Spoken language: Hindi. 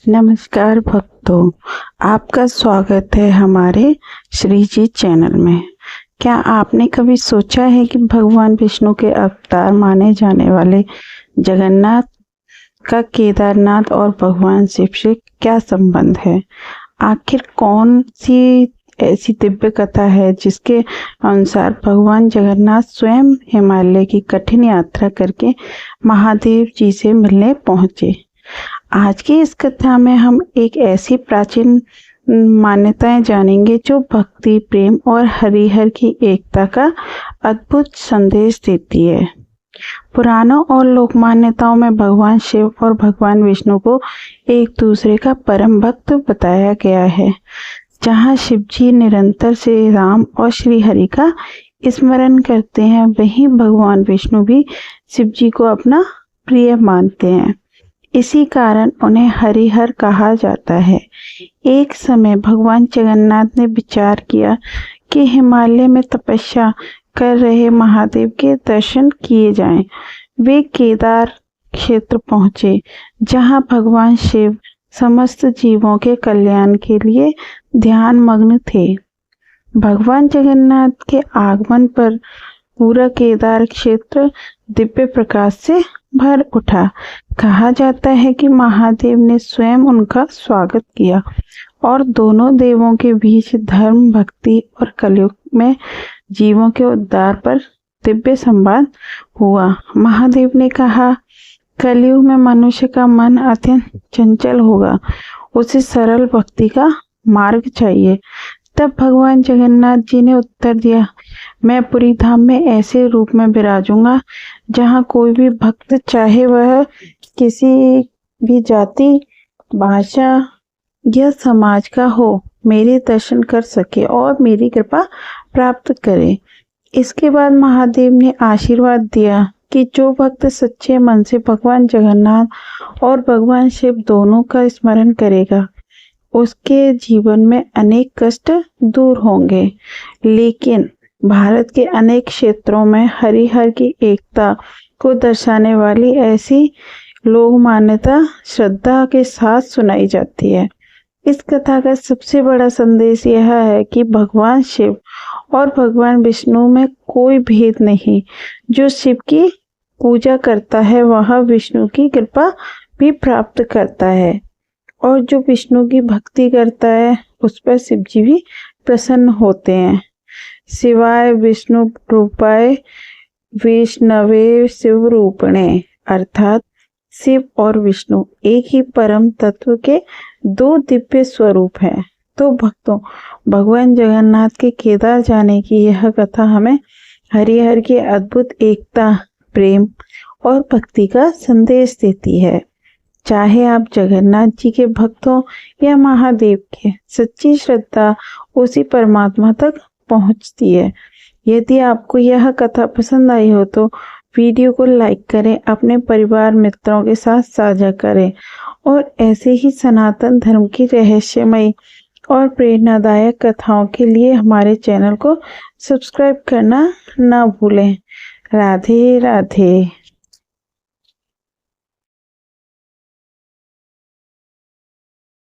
नमस्कार भक्तों, आपका स्वागत है हमारे श्री जी चैनल में। क्या आपने कभी सोचा है कि भगवान विष्णु के अवतार माने जाने वाले जगन्नाथ का केदारनाथ और भगवान शिव से क्या संबंध है? आखिर कौन सी ऐसी दिव्य कथा है जिसके अनुसार भगवान जगन्नाथ स्वयं हिमालय की कठिन यात्रा करके महादेव जी से मिलने पहुंचे? आज की इस कथा में हम एक ऐसी प्राचीन मान्यताएं जानेंगे जो भक्ति, प्रेम और हरिहर की एकता का अद्भुत संदेश देती है। पुराणों और लोक मान्यताओं में भगवान शिव और भगवान विष्णु को एक दूसरे का परम भक्त बताया गया है। जहां शिव जी निरंतर श्री राम और श्री हरि का स्मरण करते हैं, वहीं भगवान विष्णु भी शिव जी को अपना प्रिय मानते हैं। इसी कारण उन्हें हरिहर कहा जाता है। एक समय भगवान जगन्नाथ ने विचार किया कि हिमालय में तपस्या कर रहे महादेव के दर्शन किए जाएं। वे केदार क्षेत्र पहुंचे, जहां भगवान शिव समस्त जीवों के कल्याण के लिए ध्यान मग्न थे। भगवान जगन्नाथ के आगमन पर पूरा केदार क्षेत्र दिव्य प्रकाश से भर उठा। कहा जाता है कि महादेव ने स्वयं उनका स्वागत किया और दोनों देवों के बीच धर्म, भक्ति और कलयुग में जीवों के उद्धार पर दिव्य संवाद हुआ। महादेव ने कहा, कलयुग में मनुष्य का मन अत्यंत चंचल होगा, उसे सरल भक्ति का मार्ग चाहिए। तब भगवान जगन्नाथ जी ने उत्तर दिया, मैं पुरी धाम में ऐसे रूप में विराजूंगा जहाँ कोई भी भक्त, चाहे वह किसी भी जाति, भाषा या समाज का हो, मेरे दर्शन कर सके और मेरी कृपा प्राप्त करे। इसके बाद महादेव ने आशीर्वाद दिया कि जो भक्त सच्चे मन से भगवान जगन्नाथ और भगवान शिव दोनों का स्मरण करेगा, उसके जीवन में अनेक कष्ट दूर होंगे। लेकिन भारत के अनेक क्षेत्रों में हरिहर की एकता को दर्शाने वाली ऐसी लोक मान्यता श्रद्धा के साथ सुनाई जाती है। इस कथा का सबसे बड़ा संदेश यह है कि भगवान शिव और भगवान विष्णु में कोई भेद नहीं। जो शिव की पूजा करता है वह विष्णु की कृपा भी प्राप्त करता है, और जो विष्णु की भक्ति करता है उस पर शिव जी भी प्रसन्न होते हैं। शिवाय विष्णु रूपाय वैष्णवे शिव रूपणे, अर्थात शिव और विष्णु एक ही परम तत्व के दो दिव्य स्वरूप हैं। तो भक्तों, भगवान जगन्नाथ के केदार जाने की यह कथा हमें हरिहर की अद्भुत एकता, प्रेम और भक्ति का संदेश देती है। चाहे आप जगन्नाथ जी के भक्त हो या महादेव के, सच्ची श्रद्धा उसी परमात्मा तक पहुंचती है। यदि आपको यह कथा पसंद आई हो तो वीडियो को लाइक करें, अपने परिवार मित्रों के साथ साझा करें और ऐसे ही सनातन धर्म की रहस्यमयी और प्रेरणादायक कथाओं के लिए हमारे चैनल को सब्सक्राइब करना ना भूलें। राधे राधे।